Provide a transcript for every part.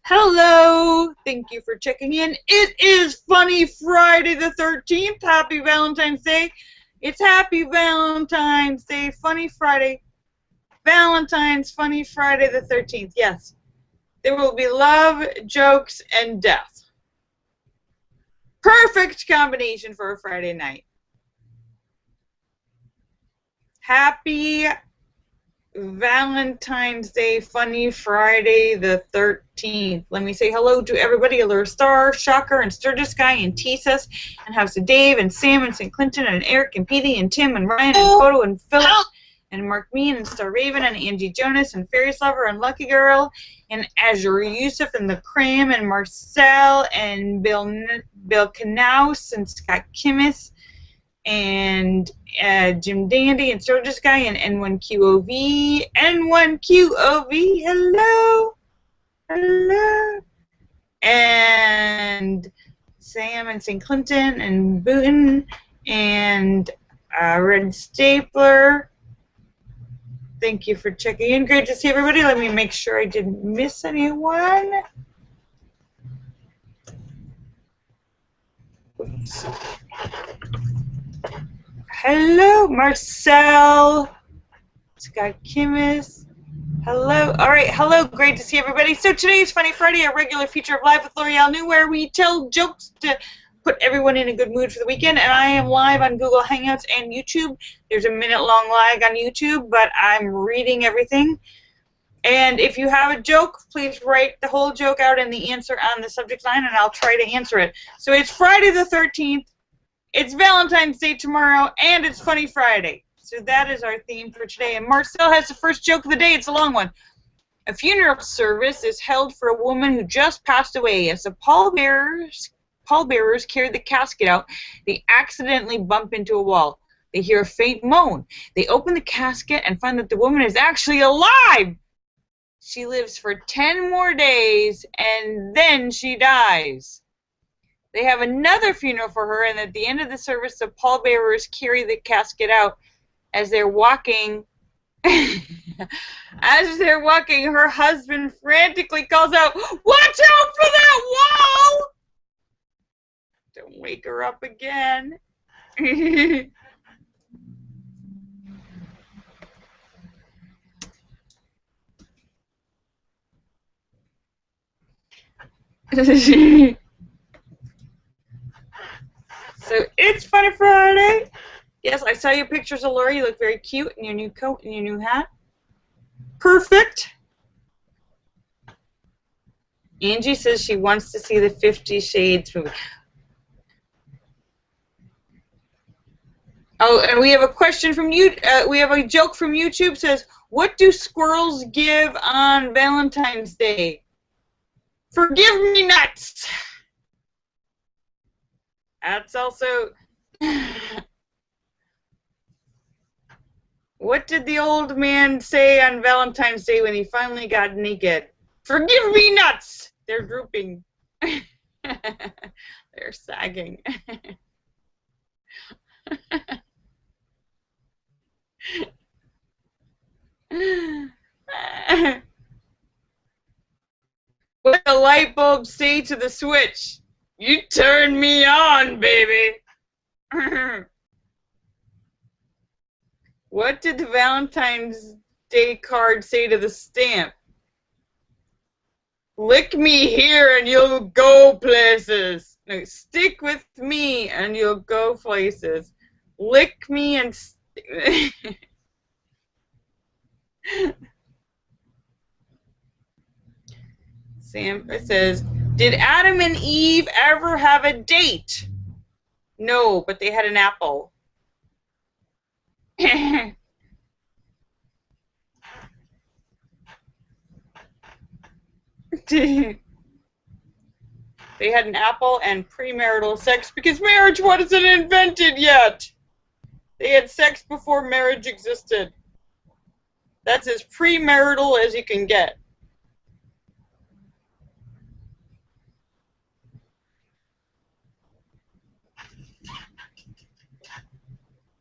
Hello! Thank you for checking in. It is Funny Friday the 13th. Happy Valentine's Day. It's Happy Valentine's Day. Funny Friday. Valentine's Funny Friday the 13th. Yes. There will be love, jokes, and death. Perfect combination for a Friday night. Happy Valentine's Day, Funny Friday the 13th. Let me say hello to everybody. Allure Star, Shocker, and Sturgis Guy, and Tesus, and House of Dave, and Sam, and St. Clinton, and Eric, and Petey, and Tim, and Ryan, and Kodo, and Philip, and Mark Mean, and Star Raven, and Angie Jonas, and Fairies Lover, and Lucky Girl, and Azure Yusuf, and The Cram, and Marcel, and Bill Knaus, and Scott Kimmis, and Jim Dandy, and Sturgis Guy, and N1QOV, hello, hello, and Sam, and St. Clinton, and Booten, and Red Stapler. Thank you for checking in. Great to see everybody. Let me make sure I didn't miss anyone. Oops. Hello, Marcel. Scott Kimmis. Hello. All right. Hello. Great to see everybody. So today is Funny Friday, a regular feature of Live with Lorielle New, where we tell jokes to put everyone in a good mood for the weekend. And I am live on Google Hangouts and YouTube. There's a minute-long lag on YouTube, but I'm reading everything. And if you have a joke, please write the whole joke out and the answer on the subject line, and I'll try to answer it. So it's Friday the 13th. It's Valentine's Day tomorrow, and it's Funny Friday. So that is our theme for today. And Marcel has the first joke of the day. It's a long one. A funeral service is held for a woman who just passed away. As the pallbearers carry the casket out, they accidentally bump into a wall. They hear a faint moan. They open the casket and find that the woman is actually alive. She lives for 10 more days, and then she dies. They have another funeral for her, and at the end of the service, the pallbearers carry the casket out. As they're walking, her husband frantically calls out, "Watch out for that wall!" Don't wake her up again. So it's Funny Friday. Yes, I saw your pictures of Lori. You look very cute in your new coat and your new hat. Perfect. Angie says she wants to see the 50 Shades movie. Oh, and we have a question from you. We have a joke from YouTube. Says, "What do squirrels give on Valentine's Day?" Forgive me nuts. That's also. What did the old man say on Valentine's Day when he finally got naked? Forgive me nuts. They're drooping. They're sagging. What the light bulb say to the switch? You turn me on, baby. What did the Valentine's Day card say to the stamp? Lick me here and you'll go places. No, stick with me and you'll go places. Lick me and... Sam says, did Adam and Eve ever have a date? No, but they had an apple. They had an apple and premarital sex because marriage wasn't invented yet. They had sex before marriage existed. That's as premarital as you can get.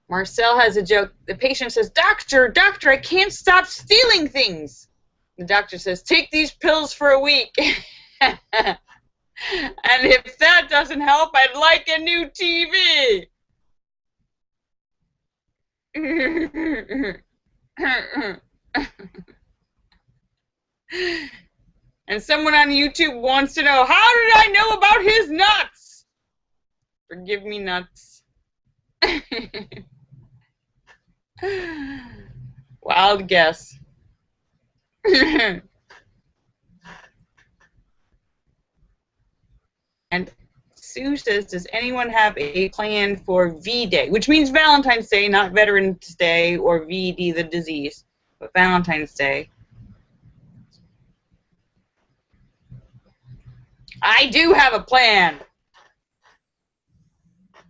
Marcel has a joke. The patient says, Doctor, I can't stop stealing things. The doctor says, take these pills for a week. And if that doesn't help, I'd like a new TV. And someone on YouTube wants to know, how did I know about his nuts? Forgive me, nuts. Wild guess. And Sue says, does anyone have a plan for V-Day? Which means Valentine's Day, not Veterans Day or VD, the disease, but Valentine's Day. I do have a plan.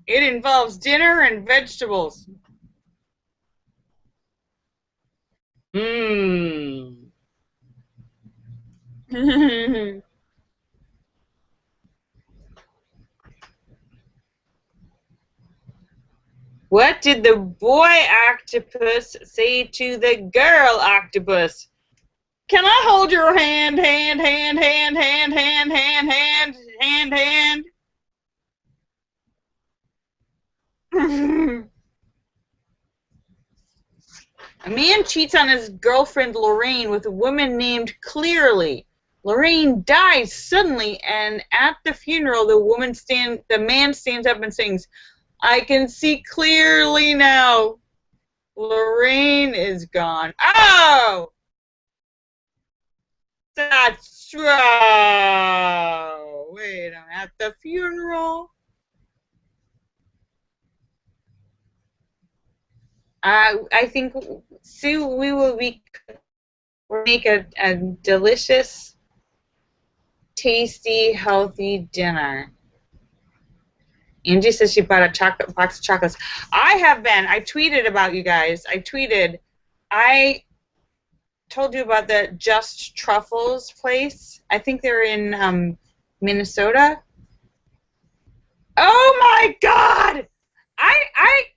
It involves dinner and vegetables. Mmm. What did the boy octopus say to the girl octopus? Can I hold your hand, hand, hand, hand, hand, hand, hand, hand, hand, hand? A man cheats on his girlfriend Lorraine with a woman named Clearly. Lorraine dies suddenly, and at the funeral, the man stands up and sings, "I can see clearly now. Lorraine is gone." Oh! That's true. Wait a minute. At the funeral? I think, Sue, we'll make a delicious, tasty, healthy dinner. Angie says she bought a box of chocolates. I tweeted about you guys. I told you about the Just Truffles place. I think they're in Minnesota. Oh my God!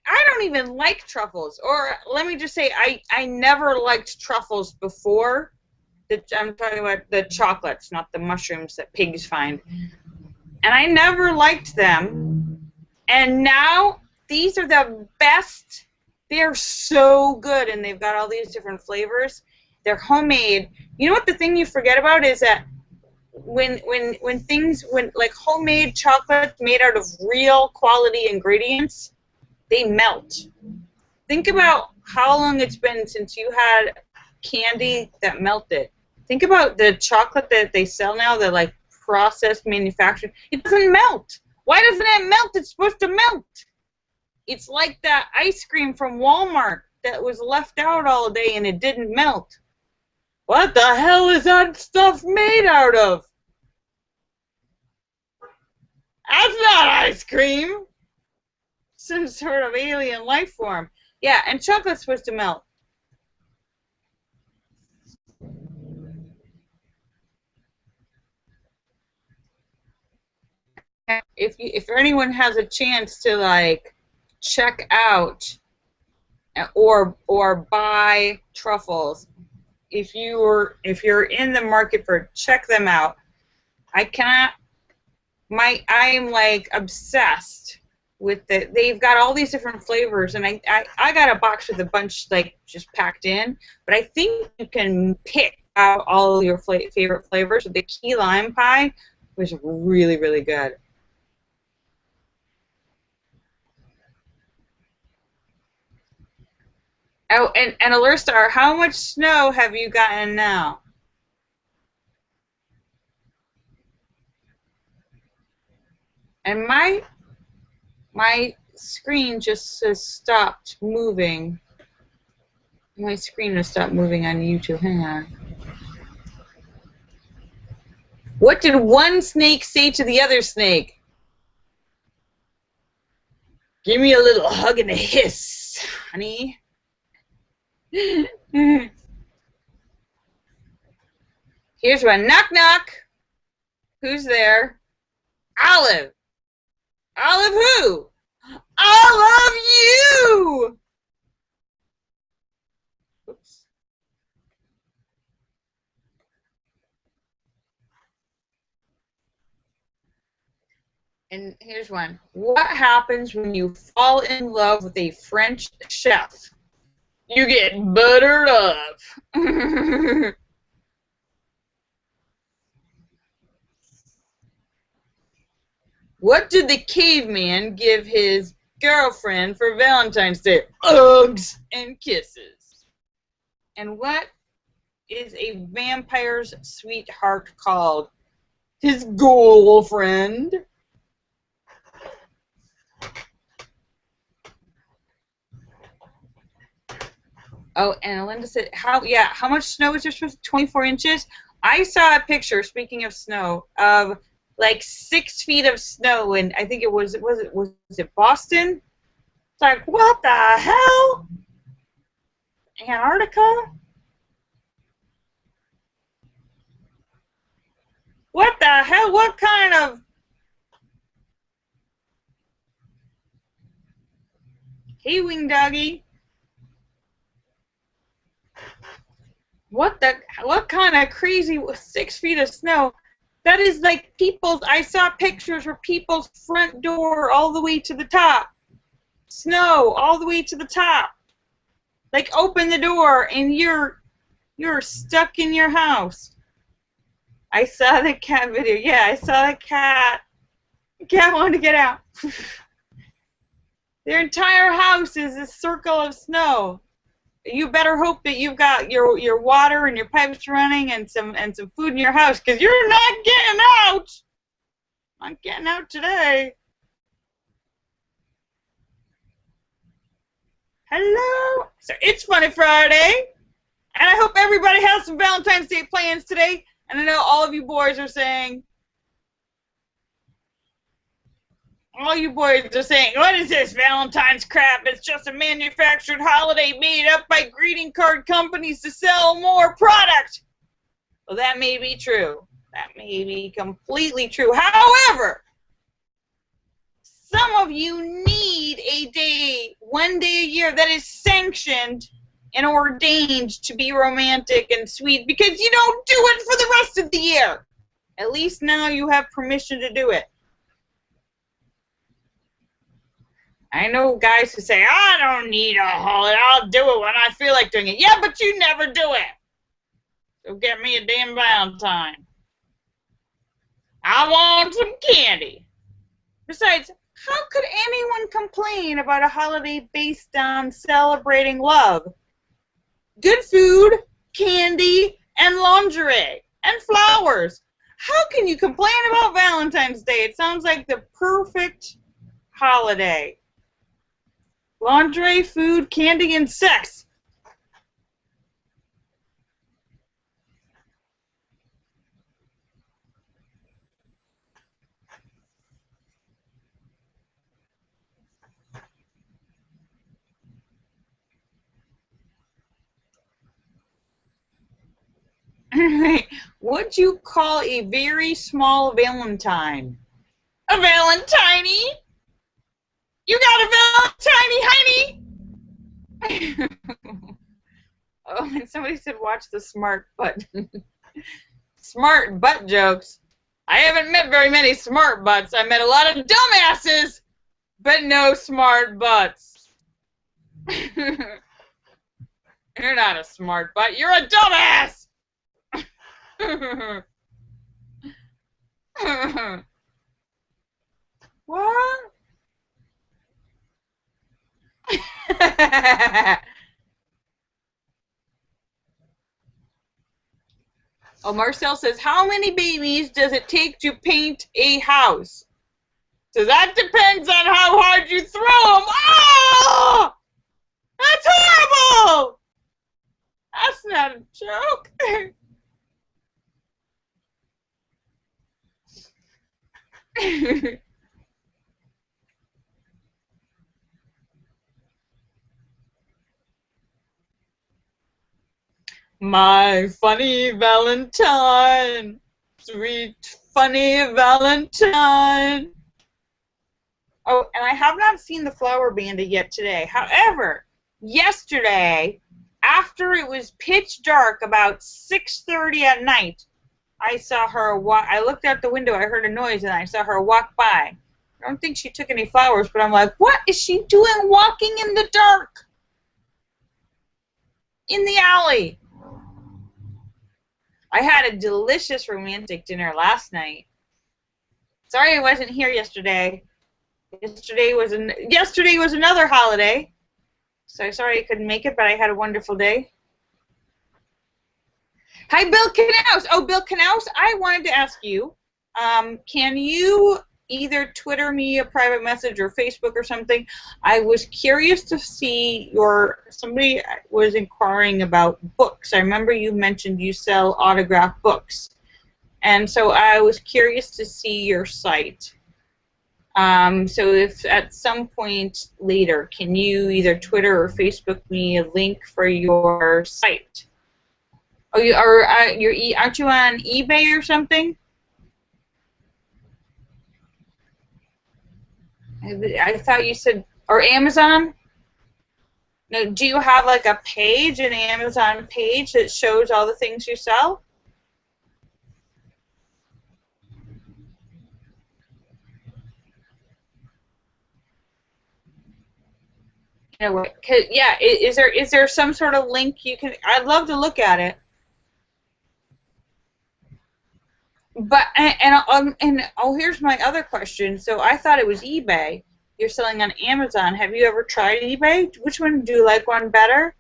I don't even like truffles. Or let me just say, I never liked truffles before. I'm talking about the chocolates, not the mushrooms that pigs find. And I never liked them. And now these are the best. They're so good, and they've got all these different flavors. They're homemade. You know what the thing you forget about is that when like homemade chocolate made out of real quality ingredients, they melt. Think about how long it's been since you had candy that melted. Think about the chocolate that they sell now, the like processed manufactured. It doesn't melt. Why doesn't it melt? It's supposed to melt. It's like that ice cream from Walmart that was left out all day and it didn't melt. What the hell is that stuff made out of? That's not ice cream. Some sort of alien life form. Yeah, and chocolate's supposed to melt. If anyone has a chance to like check out or buy truffles, if you're in the market for, check them out. I am like obsessed with they've got all these different flavors, and I got a box with a bunch like just packed in, but I think you can pick out all of your favorite flavors. The key lime pie was really, really good. Oh, and Alurstar, how much snow have you gotten now? And my screen just has stopped moving. My screen has stopped moving on YouTube. Hang on. What did one snake say to the other snake? Give me a little hug and a hiss, honey. Here's one. Knock, knock. Who's there? Olive. Olive who? Olive you! Oops. And here's one. What happens when you fall in love with a French chef? You get buttered up. What did the caveman give his girlfriend for Valentine's Day? Hugs and kisses. And what is a vampire's sweetheart called? His girlfriend. Oh, and Linda said, how much snow is there supposed to be? 24 inches? I saw a picture, speaking of snow, of like 6 feet of snow, and I think was it Boston? It's like, what the hell? Antarctica? What the hell? What kind of... Hey, wing doggy. What kind of crazy 6 feet of snow? That is like people's... I saw pictures where people's front door all the way to the top. Snow all the way to the top. Like, open the door and you're stuck in your house. I saw the cat video. Yeah, I saw the cat. The cat wanted to get out. Their entire house is a circle of snow. You better hope that you've got your water and your pipes running and some food in your house, because you're not getting out. Not getting out today. Hello. So it's Funny Friday, and I hope everybody has some Valentine's Day plans today. And I know all of you boys are saying, what is this Valentine's crap? It's just a manufactured holiday made up by greeting card companies to sell more product. Well, that may be true. That may be completely true. However, some of you need a day, one day a year, that is sanctioned and ordained to be romantic and sweet, because you don't do it for the rest of the year. At least now you have permission to do it. I know guys who say, I don't need a holiday, I'll do it when I feel like doing it. Yeah, but you never do it. So get me a damn Valentine. I want some candy. Besides, how could anyone complain about a holiday based on celebrating love? Good food, candy, and lingerie, and flowers. How can you complain about Valentine's Day? It sounds like the perfect holiday. Lingerie, food, candy, and sex. What'd you call a very small Valentine? A Valentine? You got a Valentine, honey? Oh, and somebody said watch the smart butt. Smart butt jokes. I haven't met very many smart butts. I met a lot of dumbasses, but no smart butts. You're not a smart butt. You're a dumbass. What? Oh, Marcel says, how many babies does it take to paint a house? So that depends on how hard you throw them. Oh! That's horrible! That's not a joke. My funny Valentine, sweet funny Valentine. Oh, and I have not seen the Flower Bandit yet today. However, yesterday, after it was pitch dark, about 6:30 at night, I saw her walk. I looked out the window, I heard a noise, and I saw her walk by. I don't think she took any flowers, but I'm like, what is she doing walking in the dark? In the alley. I had a delicious romantic dinner last night. Sorry I wasn't here yesterday. Yesterday was another holiday. So sorry I couldn't make it, but I had a wonderful day. Hi, Bill Knaus. Oh, Bill Knaus, I wanted to ask you, can you either Twitter me a private message or Facebook or something? I was curious to see somebody was inquiring about books. I remember you mentioned you sell autographed books. And so I was curious to see your site. So if at some point later, can you either Twitter or Facebook me a link for your site? Oh, aren't you on eBay or something? I thought you said, or Amazon? No, do you have like a page, an Amazon page that shows all the things you sell? You know, yeah, is there some sort of link you can? I'd love to look at it. But here's my other question. So I thought it was eBay. You're selling on Amazon. Have you ever tried eBay? Which one do you like one better?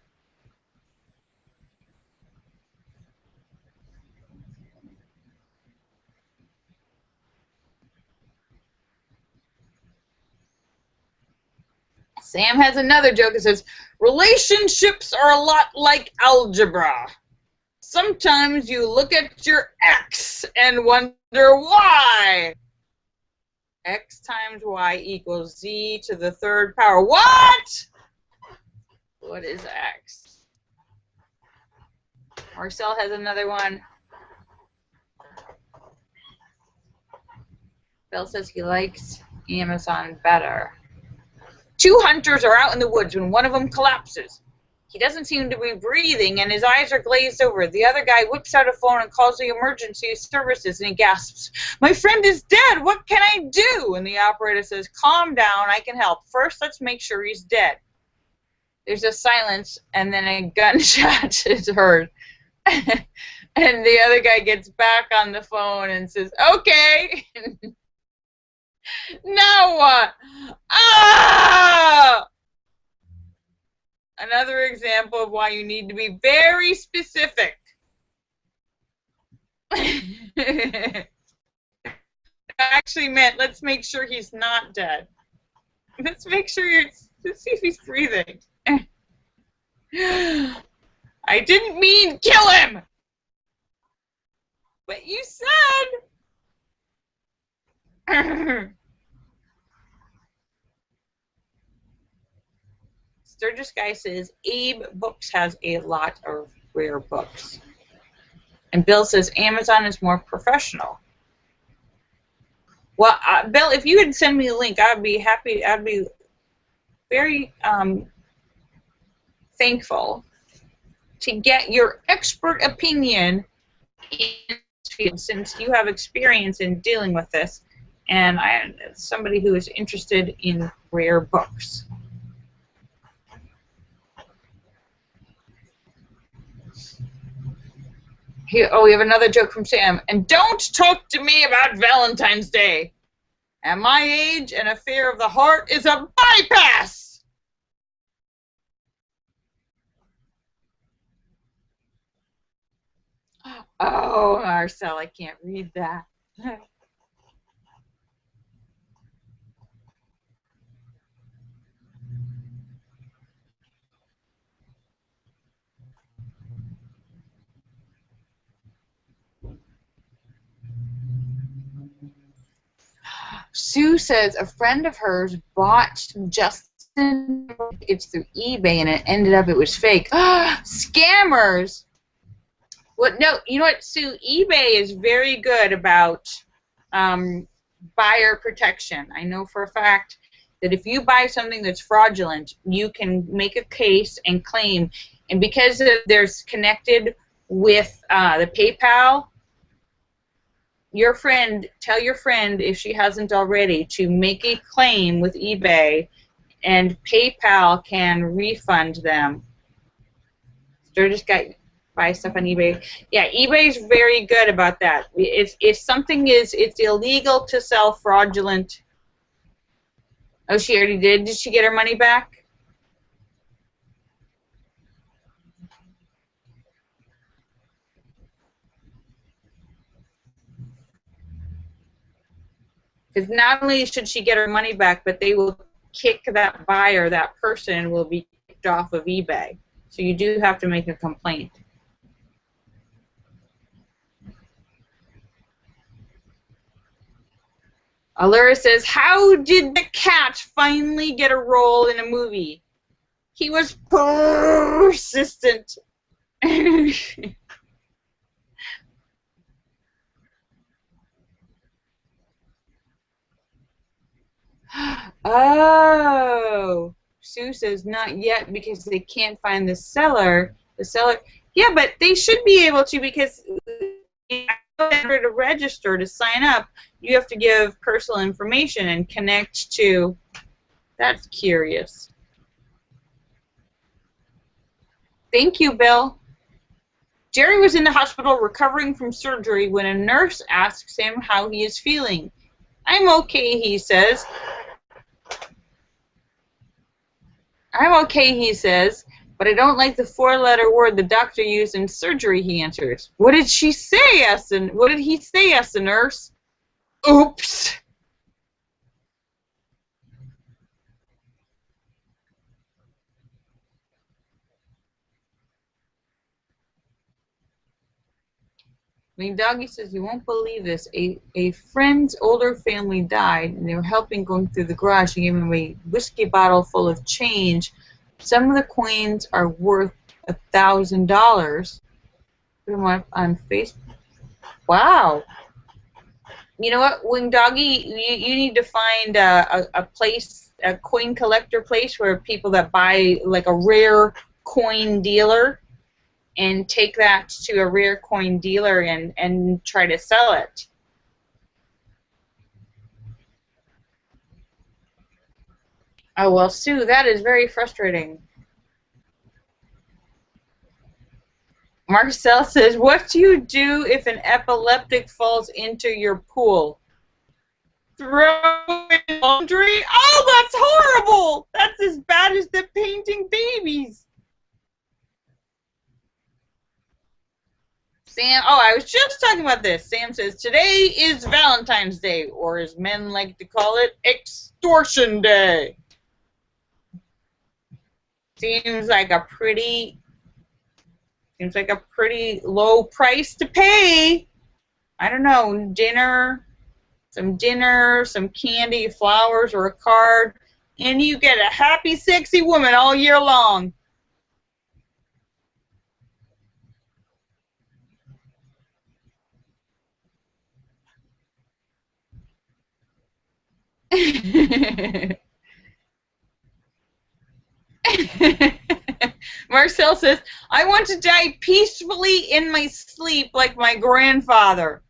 Sam has another joke. It says, relationships are a lot like algebra. Sometimes you look at your ex and wonder why. X times y equals z to the third power. What? What is x? Marcel has another one. Bill says he likes Amazon better. Two hunters are out in the woods when one of them collapses. He doesn't seem to be breathing, and his eyes are glazed over. The other guy whips out a phone and calls the emergency services, and he gasps, "My friend is dead! What can I do?" And the operator says, "Calm down, I can help. First, let's make sure he's dead." There's a silence, and then a gunshot is heard. And the other guy gets back on the phone and says, "Okay." Now what? Ah! Another example of why you need to be very specific. Actually meant, let's make sure he's not dead. Let's make sure let's see if he's breathing. I didn't mean kill him! But you said... Sturgis Guy says, Abe Books has a lot of rare books. And Bill says, Amazon is more professional. Well, Bill, if you could send me a link, I'd be happy. I'd be very thankful to get your expert opinion in this field, since you have experience in dealing with this, and I am somebody who is interested in rare books. Here, oh, we have another joke from Sam. And don't talk to me about Valentine's Day. At my age, an affair of the heart is a bypass. Oh, Marcel, I can't read that. Sue says a friend of hers bought Justin tickets through eBay and it was fake. Scammers! What? No, you know what, Sue? eBay is very good about buyer protection. I know for a fact that if you buy something that's fraudulent, you can make a case and claim. And because there's connected with the PayPal, your friend, tell your friend if she hasn't already to make a claim with eBay, and PayPal can refund them. Sturgis got buy stuff on eBay. Yeah, eBay's very good about that. If something it's illegal to sell fraudulent. Oh, she already did. Did she get her money back? Because not only should she get her money back, but they will kick that buyer, that person will be kicked off of eBay. So you do have to make a complaint. Allura says, how did the cat finally get a role in a movie? He was persistent. Oh, Sue says not yet because they can't find the seller. The seller, yeah, but they should be able to, because in order to register to sign up, you have to give personal information and connect to. That's curious. Thank you, Bill. Jerry was in the hospital recovering from surgery when a nurse asks him how he is feeling. I'm okay, he says. I'm okay, he says, but I don't like the four-letter word the doctor used in surgery, he answers. What did she say, asked the, what did he say, asked the nurse. Oops. Doggy says, you won't believe this. A friend's older family died, and they were helping going through the garage. He gave him a whiskey bottle full of change. Some of the coins are worth $1,000. Put them up on Facebook. Wow. You know what, Wing Doggy, you need to find a place, a coin collector place where people that buy like a rare coin dealer, and take that to a rare coin dealer and try to sell it. Oh, well, Sue, that is very frustrating. Marcel says, what do you do if an epileptic falls into your pool? Throw in laundry? Oh, that's horrible! That's as bad as the painting babies. Sam, oh, I was just talking about this. Sam says, today is Valentine's Day, or as men like to call it, extortion day. Seems like a pretty low price to pay. I don't know, dinner, some candy, flowers, or a card, and you get a happy, sexy woman all year long. Marcel says, I want to die peacefully in my sleep like my grandfather.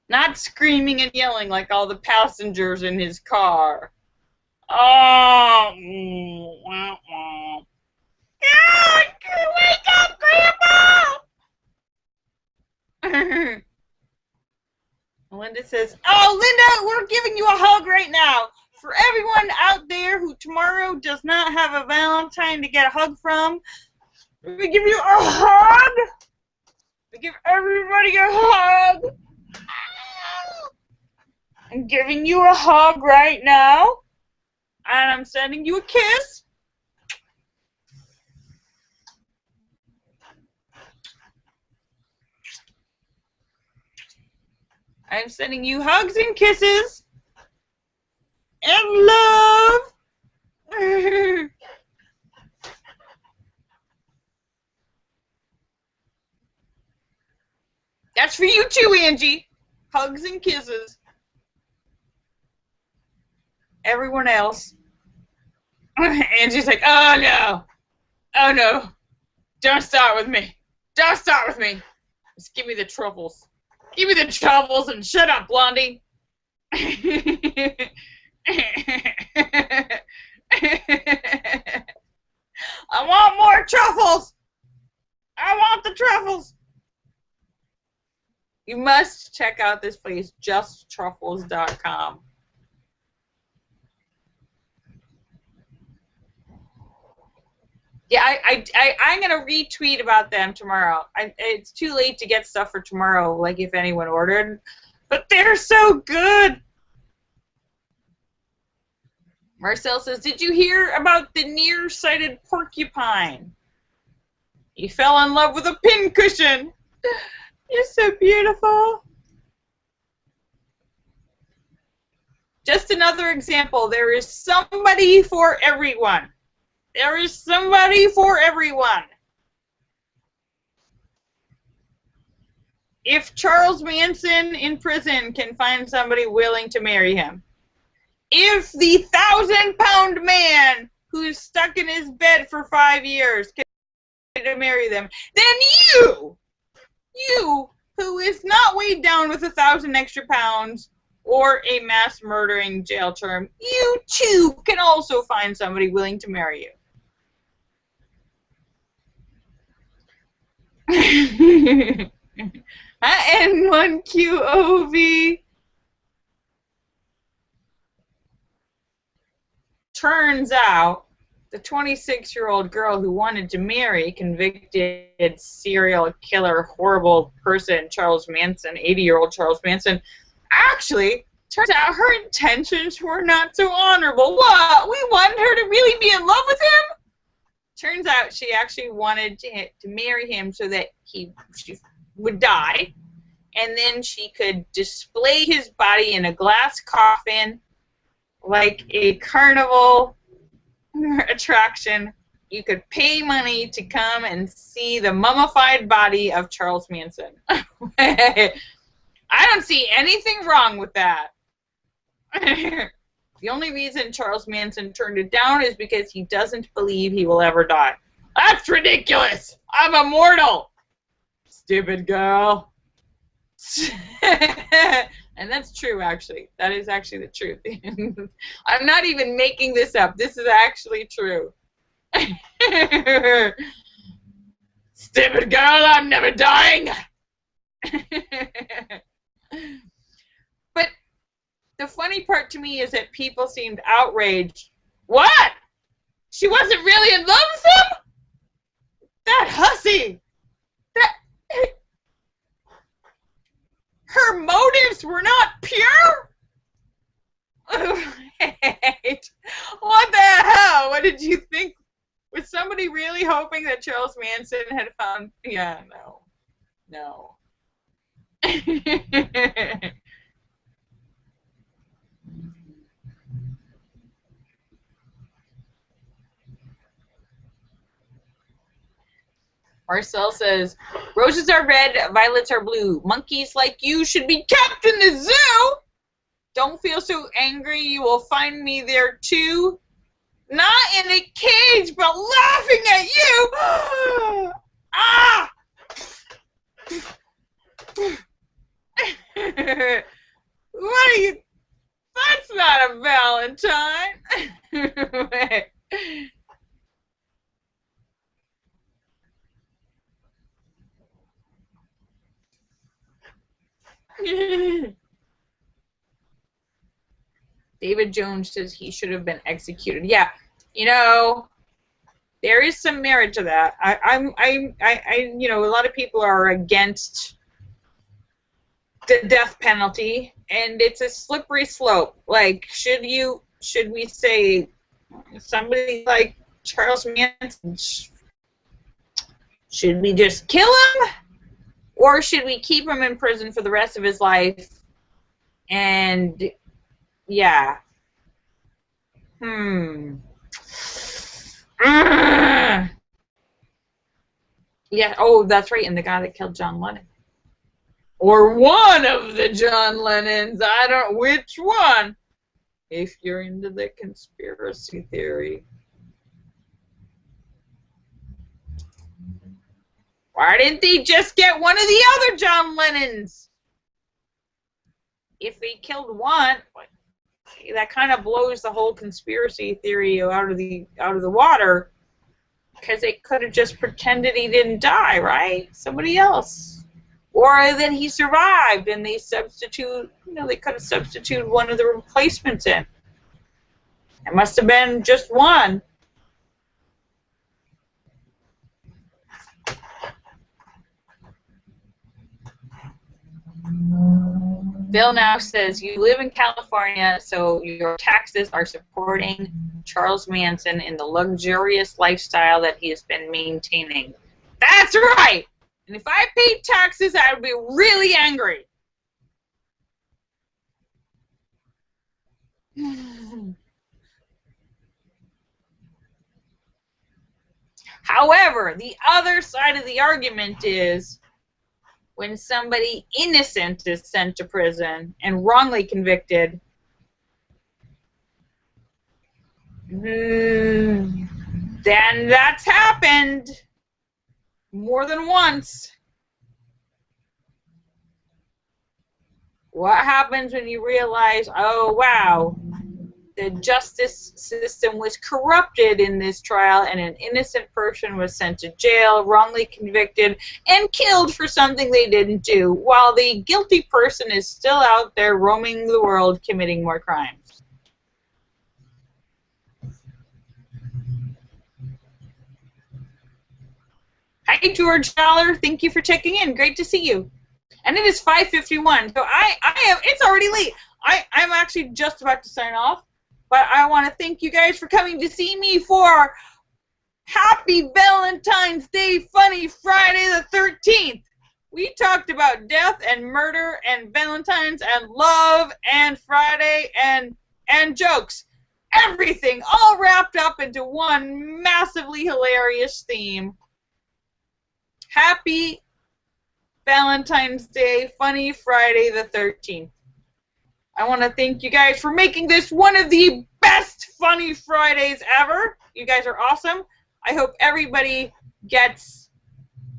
Not screaming and yelling like all the passengers in his car. Oh, wah, wah. Wake up, Grandpa! Linda says, oh, Linda, we're giving you a hug right now. For everyone out there who tomorrow does not have a Valentine to get a hug from, we give you a hug. We give everybody a hug. I'm giving you a hug right now, and I'm sending you a kiss. I'm sending you hugs and kisses and love. That's for you too, Angie. Hugs and kisses. Everyone else. Angie's like, oh no. Oh no. Don't start with me. Don't start with me. Just give me the truffles. Give me the truffles and shut up, Blondie. I want more truffles. I want the truffles. You must check out this place, justtruffles.com. Yeah, I'm going to retweet about them tomorrow. It's too late to get stuff for tomorrow, like if anyone ordered. But they're so good. Marcel says, did you hear about the nearsighted porcupine? He fell in love with a pincushion. You're so beautiful. Just another example. There is somebody for everyone. There is somebody for everyone. If Charles Manson in prison can find somebody willing to marry him, if the 1,000-pound man who's stuck in his bed for 5 years can marry them, then you who is not weighed down with 1,000 extra pounds or a mass murdering jail term, you too can also find somebody willing to marry you. N1QOV. Turns out the 26-year-old girl who wanted to marry convicted serial killer, horrible person, Charles Manson, 80-year-old Charles Manson, actually, turns out her intentions were not so honorable. What? We wanted her to really be in love with him? Turns out she actually wanted to marry him so that she would die, and then she could display his body in a glass coffin like a carnival attraction. You could pay money to come and see the mummified body of Charles Manson. I don't see anything wrong with that. The only reason Charles Manson turned it down is because he doesn't believe he will ever die. That's ridiculous! I'm immortal! Stupid girl. And that's true, actually. That is actually the truth. I'm not even making this up. This is actually true. Stupid girl, I'm never dying! But the funny part to me is that people seemed outraged. What? She wasn't really in love with him? That hussy! Her motives were not pure? Wait. What the hell? What did you think? Was somebody really hoping that Charles Manson had found... Yeah, no. No. Marcel says, roses are red, violets are blue. Monkeys like you should be kept in the zoo. Don't feel so angry. You will find me there too. Not in a cage, but laughing at you. Ah! What are you? That's not a Valentine. David Jones says he should have been executed. Yeah, you know, there is some merit to that. You know, a lot of people are against the death penalty, and it's a slippery slope. Like, should we say somebody like Charles Manson, should we just kill him? Or should we keep him in prison for the rest of his life? And, yeah. Yeah, oh, that's right, and the guy that killed John Lennon. Or one of the John Lennons. I don't, which one? If you're into the conspiracy theory. Why didn't they just get one of the other John Lennons? if they killed one, that kind of blows the whole conspiracy theory out of the water, because they could have just pretended he didn't die, right? Somebody else. Or that he survived and they substitute, they could have substituted one of the replacements in. It must have been just one. Bill now says, you live in California, so your taxes are supporting Charles Manson in the luxurious lifestyle that he has been maintaining. That's right! And if I paid taxes, I would be really angry. However, the other side of the argument is when somebody innocent is sent to prison and wrongly convicted, then that's happened more than once. What happens when you realize, oh wow, the justice system was corrupted in this trial and an innocent person was sent to jail, wrongly convicted, and killed for something they didn't do, while the guilty person is still out there roaming the world committing more crimes? Hi, George Dollar. Thank you for checking in. Great to see you. And it is 5:51, so it's already late. I'm actually just about to sign off, but I want to thank you guys for coming to see me for Happy Valentine's Day Funny Friday the 13th. We talked about death and murder and Valentine's and love and Friday and jokes. Everything all wrapped up into one massively hilarious theme. Happy Valentine's Day Funny Friday the 13th. I want to thank you guys for making this one of the best Funny Fridays ever. You guys are awesome. I hope everybody gets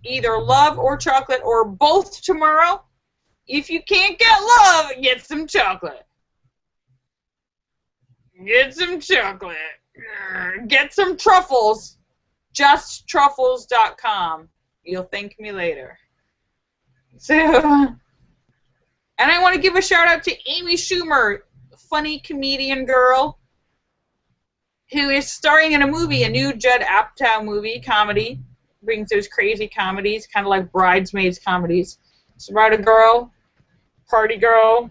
either love or chocolate or both tomorrow. If you can't get love, get some chocolate. Get some chocolate. Get some truffles. JustTruffles.com. You'll thank me later. So, and I want to give a shout out to Amy Schumer, funny comedian girl, who is starring in a movie, a new Judd Apatow movie, comedy. Brings those crazy comedies, kind of like Bridesmaids comedies. It's about a girl, party girl,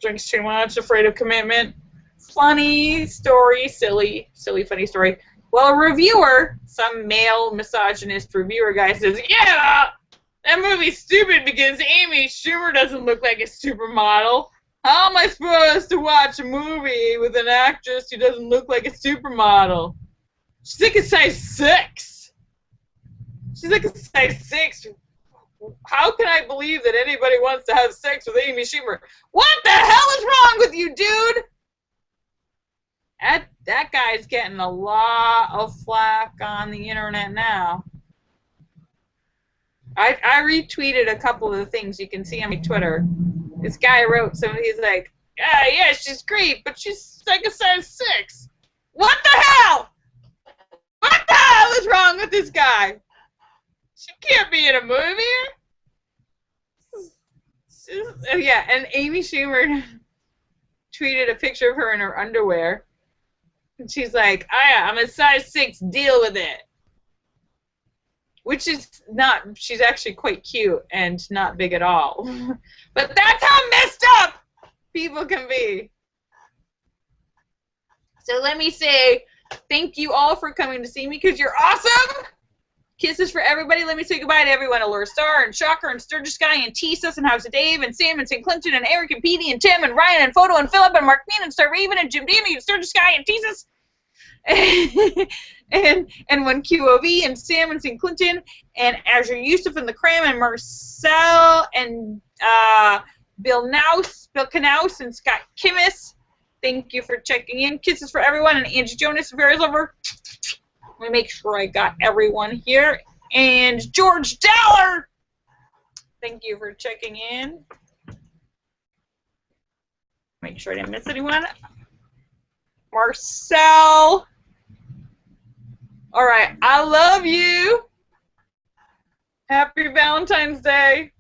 drinks too much, afraid of commitment. Funny story, silly, funny story. Well, a reviewer, some male misogynist reviewer guy says, yeah, that movie's stupid because Amy Schumer doesn't look like a supermodel. How am I supposed to watch a movie with an actress who doesn't look like a supermodel? She's like a size 6. She's like a size 6. How can I believe that anybody wants to have sex with Amy Schumer? What the hell is wrong with you, dude? That guy's getting a lot of flack on the internet now. I retweeted a couple of the things you can see on my Twitter. This guy wrote something, he's like, yeah, she's great, but she's like a size 6. What the hell? What the hell is wrong with this guy? She can't be in a movie. Yeah, and Amy Schumer tweeted a picture of her in her underwear. And she's like, I'm a size 6, deal with it. Which is not, she's actually quite cute and not big at all. But that's how messed up people can be. So let me say thank you all for coming to see me because you're awesome. Kisses for everybody. Let me say goodbye to everyone. Allure Star and Shocker and Sturgis Guy and T-Sus and House of Dave and Sam and St. Clinton and Eric and Petey and Tim and Ryan and Photo and Philip and Mark Bean and Star Raven and Jim Damey and Sturgis Guy and T-Sus and 1QOV and Sam and St. Clinton and Azure Yusuf and the Cram and Marcel and Bill Knaus and Scott Kimmis. Thank you for checking in. Kisses for everyone and Angie Jonas and Barry's Lover. Let me make sure I got everyone here. And George Dollar. Thank you for checking in. make sure I didn't miss anyone. Marcel. All right, I love you. Happy Valentine's Day.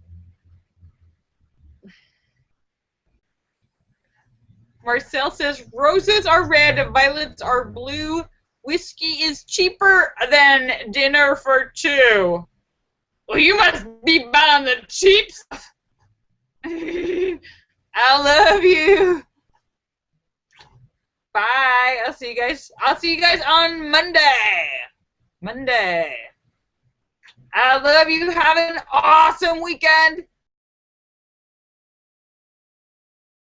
Marcel says, roses are red, violets are blue. Whiskey is cheaper than dinner for two. Well, you must be buying the cheap stuff. I love you. Bye. I'll see you guys on Monday. I love you. Have an awesome weekend.